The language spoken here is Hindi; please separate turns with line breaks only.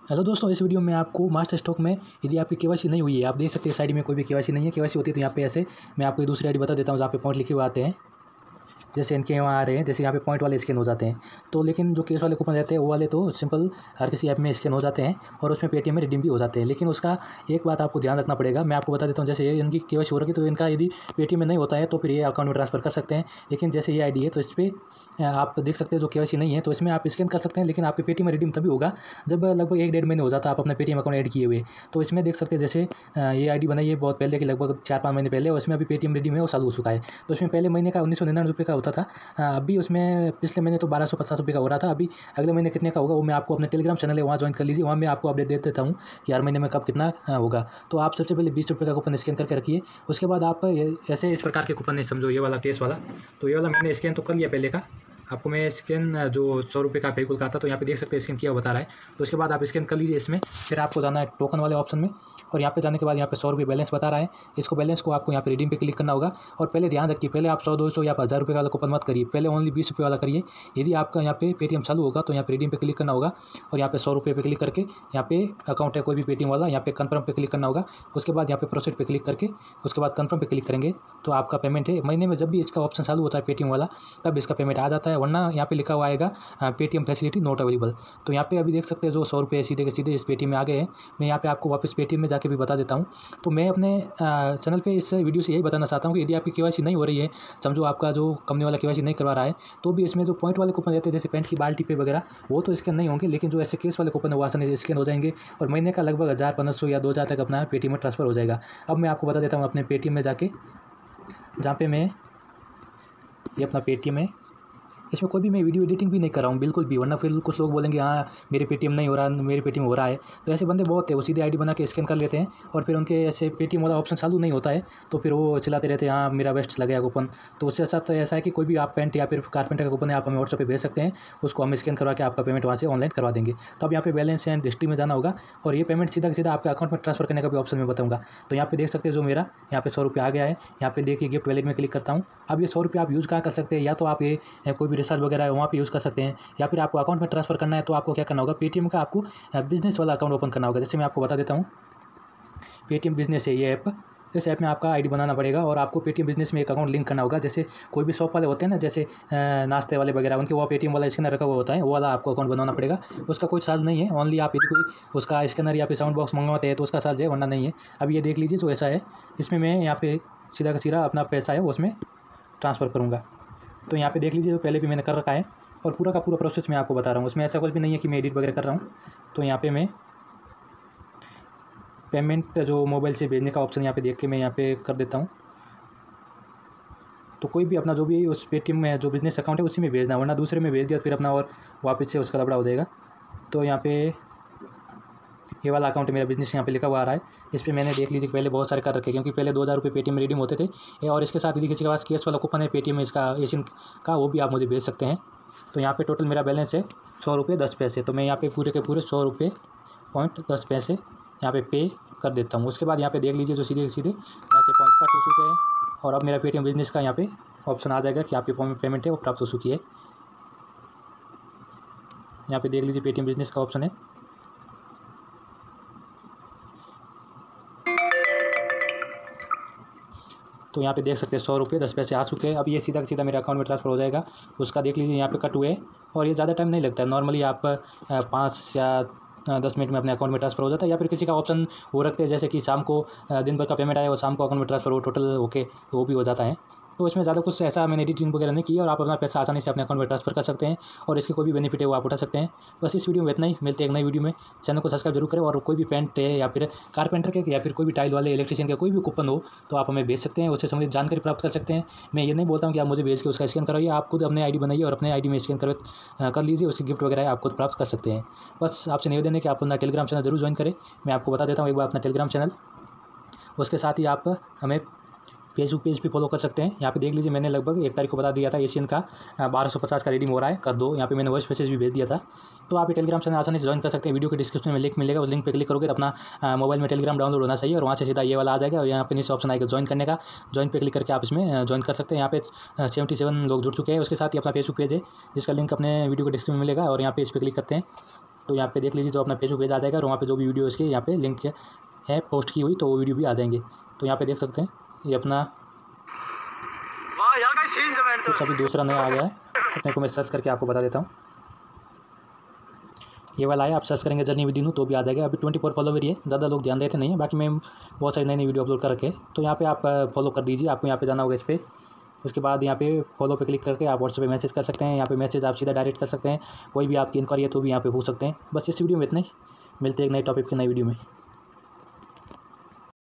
हेलो दोस्तों, इस वीडियो में आपको मास्टर स्टॉक में यदि आपकी केवाईसी नहीं हुई है, आप देख सकते हैं साइड में कोई भी केवाईसी नहीं है। केवाईसी होती है तो यहाँ पे ऐसे मैं आपको दूसरी आईडी बता देता हूँ जहाँ पे पॉइंट लिखे हुए आते हैं। जैसे इनके वहाँ आ रहे हैं, जैसे यहाँ पे पॉइंट वाले स्कैन हो जाते हैं। तो लेकिन जो केस वाले कूपन रहते हैं वो वाले तो सिंपल हर किसी ऐप में स्कैन हो जाते हैं और उसमें पेटीएम में रिडीम भी हो जाते हैं। लेकिन उसका एक बात आपको ध्यान रखना पड़ेगा, मैं आपको बता देता हूँ। जैसे ये इनकी केवाईसी हो रही है तो इनका यदि पेटीएम में नहीं होता है तो फिर ये अकाउंट में ट्रांसफर कर सकते हैं। लेकिन जैसे ये आईडी है तो इस पर आप देख सकते हैं जो केवाईसी नहीं है तो इसमें आप स्कैन कर सकते हैं। लेकिन आपके पेटीएम में रिडीम तभी होगा जब लगभग 1 डेढ़ महीने हो जाता है आप अपना पेटीएम अकाउंट ऐड किए हुए। तो इसमें देख सकते हैं जैसे ये आईडी बनाई है बहुत पहले की, लगभग 4-5 महीने पहले, और इसमें अभी पेटीएम रिडीम है वो चालू हो चुका है। तो इसमें पहले महीने का 1999 रुपये का होता था, अभी उसमें पिछले महीने तो 1250 रुपये का हो रहा था। अभी अगले महीने कितने का होगा वो मैं आपको अपने टेलीग्राम चैनल है वहाँ ज्वाइन कर लीजिए, वहाँ मैं आपको अपडेट दे देता हूँ कि हर महीने में कब कितना होगा। तो आप सबसे पहले 20 रुपये का कूपन स्कैन करके रखिए। उसके बाद आप ऐसे इस प्रकार के कूपन नहीं समझो, ये वाला केस वाला, तो ये वाला मैंने स्कैन तो कर लिया पहले का। आपको मैं स्कैन जो 100 रुपये का फेविक्विक का था तो यहाँ पे देख सकते हैं स्कैन किया बता रहा है। तो उसके बाद आप स्कैन कर लीजिए इसमें, फिर आपको जाना है टोकन वाले ऑप्शन में, और यहाँ पे जाने के बाद यहाँ पे 100 रुपये बैलेंस बता रहा है। इसको बैलेंस को आपको यहाँ पे रिडीम पे क्लिक करना होगा। और पहले ध्यान रखिए, पहले आप 100, 200 या 1000 रुपये वाला कूपन मत करिए, पहले ओनली 20 रुपये वाला करिए। यदि आपका यहाँ पे पेटीएम चालू होगा तो यहाँ पे रिडीम पे क्लिक करना होगा और यहाँ पे 100 रुपये पे क्लिक करके यहाँ पे अकाउंट है कोई भी पेटीएम वाला, यहाँ पे कन्फर्म पे क्लिक करना होगा। उसके बाद यहाँ पे प्रोसीड पे क्लिक करके उसके बाद कन्फर्म पे क्लिक करेंगे तो आपका पेमेंट है महीने में जब भी इसका ऑप्शन चालू होता है पेटीएम वाला तब इसका पेमेंट आ जाता है, वरना यहाँ पे लिखा हुआ आएगा पेटीएम फैसिलिटी नॉट अवेलेबल। तो यहाँ पे अभी देख सकते हैं जो 100 रुपये सीधे के सीधे इस पेटीएम में आ गए हैं। मैं यहाँ पे आपको वापस पेटीएम में जाके भी बता देता हूँ। तो मैं अपने चैनल पे इस वीडियो से यही बताना चाहता हूँ कि यदि आपकी केवाईसी नहीं हो रही है, समझो आपका जो कंपनी वाला केवाईसी नहीं करवा रहा है, तो भी इसमें जो पॉइंट वाले कूपन रहते हैं जैसे पेंट की बाल्टी पे वगैरह वो तो स्कैन नहीं होंगे, लेकिन जो ऐसे केस वाले कूपन है वो आसानी से स्कैन हो जाएंगे और महीने का लगभग 1500 या 2000 तक अपना पेटीएम में ट्रांसफर हो जाएगा। अब मैं आपको बता देता हूँ अपने पेटीएम में जाके, जहाँ पे मैं ये अपना पेटीएम है, इसमें कोई भी मैं वीडियो एडिटिंग भी नहीं कर रहा हूँ बिल्कुल भी, वरना फिर कुछ लोग बोलेंगे हाँ मेरे पेटीएम नहीं हो रहा, मेरे पेटीएम हो रहा है। तो ऐसे बंदे बहुत है, वो सीधे आईडी बना के स्कैन कर लेते हैं और फिर उनके ऐसे पेटीएम वाला ऑप्शन चालू नहीं होता है तो फिर वो चलाते रहते हैं हाँ मेरा वेस्ट लग गया कूपन। तो उससे अच्छा तो ऐसा है कि कोई भी आप पेंट या फिर कारपेंटर का कूपन है आप हमें व्हाट्सएप पे भेज सकते हैं, उसको हम स्कैन करवा के आपका पेमेंट वहाँ से ऑनलाइन करवा देंगे। तो अब यहाँ पे बैलेंस एंड हिस्ट्री में जाना होगा और ये पेमेंट सीधा सीधा आपके अकाउंट में ट्रांसफर करने का भी ऑप्शन मैं बताऊँगा। तो यहाँ पे देख सकते हैं जो मेरा यहाँ पे 100 रुपये आ गया है, यहाँ पे देखिए गिफ्ट वैलेट में क्लिक करता हूँ। अब ये 100 रुपये आप यूज़ कहाँ कर सकते हैं, या तो आप ये कोई भी रिचार्ज वगैरह है वहाँ पे यूज़ कर सकते हैं, या फिर आपको अकाउंट में ट्रांसफर करना है तो आपको क्या करना होगा, पेटीएम का आपको बिजनेस वाला अकाउंट ओपन करना होगा। जैसे मैं आपको बता देता हूँ, पेटीएम बिजनेस है ये ऐप, इस ऐप में आपका आईडी बनाना पड़ेगा और आपको पेटीएम बिजनेस में एक अकाउंट लिंक करना होगा। जैसे कोई भी शॉप वाले होते हैं ना, जैसे नाश्ते वाले वगैरह, उनके वो पेटीएम वाला स्कैनर रखा हुआ होता है, वो वाला आपको अकाउंट बनाना पड़ेगा। उसका कोई चार्ज नहीं है, ओनली आप यदि कोई उसका स्कैनर या फिर साउंड बॉक्स मंगवाते हैं तो उसका चार्ज है, वरना नहीं है। अब ये देख लीजिए जो ऐसा है, इसमें मैं यहाँ पे सीधा का सीधा अपना पैसा है वो उसमें ट्रांसफ़र करूँगा। तो यहाँ पे देख लीजिए जो पहले भी मैंने कर रखा है और पूरा का पूरा प्रोसेस मैं आपको बता रहा हूँ, उसमें ऐसा कुछ भी नहीं है कि मैं एडिट वगैरह कर रहा हूँ। तो यहाँ पे मैं पेमेंट जो मोबाइल से भेजने का ऑप्शन यहाँ पे देख के मैं यहाँ पे कर देता हूँ। तो कोई भी अपना जो भी उस पेटीएम में जो बिज़नेस अकाउंट है उसी में भेजना, वरना दूसरे में भेज दिया फिर अपना और वापस से उसका लफड़ा हो जाएगा। तो यहाँ पे ये वाला अकाउंट मेरा बिज़नेस यहाँ पे लिखा हुआ आ रहा है, इस पर मैंने देख लीजिए पहले बहुत सारे कर रखे, क्योंकि पहले 2000 रुपये पेटीएम में रिडीम होते थे। और इसके साथ यदि किसी के पास केस वाला कूपन है पेटीएम में इसका एशियन का, वो भी आप मुझे भेज सकते हैं। तो यहाँ पे टोटल मेरा बैलेंस है 100 रुपये 10 पैसे। तो मैं यहाँ पे पूरे के पूरे 100 रुपये पॉइंट 10 पैसे यहाँ पे कर देता हूँ। उसके बाद यहाँ पे देख लीजिए जो सीधे सीधे यहाँ से पॉइंट कट हो चुके हैं और अब मेरा पेटीएम बिजनेस का यहाँ पे ऑप्शन आ जाएगा कि आपकी पेमेंट है वो प्राप्त हो चुकी है। यहाँ पे देख लीजिए पेटीएम बिजनेस का ऑप्शन है। तो यहाँ पे देख सकते हैं 100 रुपये 10 पैसे आ चुके हैं। अब ये सीधा सीधा मेरे अकाउंट में ट्रांसफ़र हो जाएगा। उसका देख लीजिए यहाँ पे कट हुए और ये ज़्यादा टाइम नहीं लगता है, नॉर्मली आप 5 या 10 मिनट में अपने अकाउंट में ट्रांसफ़र हो जाता है। या फिर किसी का ऑप्शन वो रखते हैं जैसे कि शाम को दिन भर का पेमेंट आया और शाम को अकाउंट में ट्रांसफ़र हो टोटल ओके, तो वो भी हो जाता है। तो इसमें ज़्यादा कुछ ऐसा मैंने एडिटिंग वगैरह नहीं किया और आप अपना पैसा आसानी से अपने अकाउंट में ट्रांसफर कर सकते हैं और इसके कोई भी बेनिफिट है वो आप उठा सकते हैं। बस इस वीडियो में इतना ही, मिलते हैं एक नई वीडियो में। चैनल को सब्सक्राइब जरूर करें और कोई भी पेंट है या फिर कारपेंटर के या फिर कोई भी टाइल वाले इलेक्ट्रिशियन का कोई भी कूपन हो तो आप हमें भेज सकते हैं, उससे संबंधित जानकारी प्राप्त कर सकते हैं। मैं ये नहीं बोलता हूँ कि आप मुझे भेज के उसका स्कैन कराइए, आप खुद अपने आईडी बनाइए और अपने आईडी में स्कैन कर लीजिए, उसकी गिफ्ट वगैरह आप खुद प्राप्त कर सकते हैं। बस आपसे निवेदन है कि आप अपना टेलीग्राम चैनल जरूर ज्वाइन करें। मैं आपको बता देता हूँ एक बार अपना टेलीग्राम चैनल, उसके साथ ही आप हमें फेसबुक पेज भी फॉलो कर सकते हैं। यहाँ पे देख लीजिए मैंने लगभग 1 तारीख को बता दिया था एशियन का 1250 का रिडीम हो रहा है, कर दो। यहाँ पे मैंने वॉइस मैसेज भी भेज दिया था। तो आप ये टेलीग्राम चैनल आसानी से ज्वाइन कर सकते हैं। वीडियो के डिस्क्रिप्शन में लिंक मिलेगा, उस लिंक पे क्लिक करोगे तो अपना मोबाइल में टेलीग्राम डाउनलोड होना चाहिए और वहाँ से सीधा ये वाला आ जाएगा और यहाँ पे नीचे ऑप्शन आएगा ज्वाइन करने का। ज्वाइन पे क्लिक करके आप इसमें ज्वाइन कर सकते हैं। यहाँ पे 77 लोग जुड़ चुके हैं। उसके साथ ही अपना फेसबुक पेज है जिसका लिंक अपने वीडियो के डिस्क्रिप्शन में मिलेगा और यहाँ पे इस पर क्लिक करते हैं तो यहाँ पे देख लीजिए जो अपना फेसबुक पेज आ जाएगा और वहाँ पे जो भी वीडियो इसके यहाँ पे लिंक है पोस्ट की हुई तो वो वीडियो भी आ जाएंगे। तो यहाँ पे देख सकते हैं ये अपना कुछ अभी दूसरा नया आ गया है, अपने को मैं सर्च करके आपको बता देता हूँ। ये वाला है, आप सर्च करेंगे जर्नी विद दिनू तो भी आ जाएगा। अभी 24 फॉलोवर ही है, ज़्यादा लोग ध्यान देते नहीं है, बाकी मैं बहुत सारी नई वीडियो अपलोड कर रखे हैं। तो यहाँ पे आप फॉलो कर दीजिए, आपको यहाँ पे जाना होगा इस पर। उसके बाद यहाँ पे फॉलो पे क्लिक करके आप व्हाट्सएप पे मैसेज कर सकते हैं। यहाँ पे मैसेज आप सीधा डायरेक्ट कर सकते हैं, कोई भी आपकी इंक्वायरी है तो भी यहाँ पे पूछ सकते हैं। बस इस वीडियो में इतना ही, मिलते हैं एक नए टॉपिक के नई वीडियो में।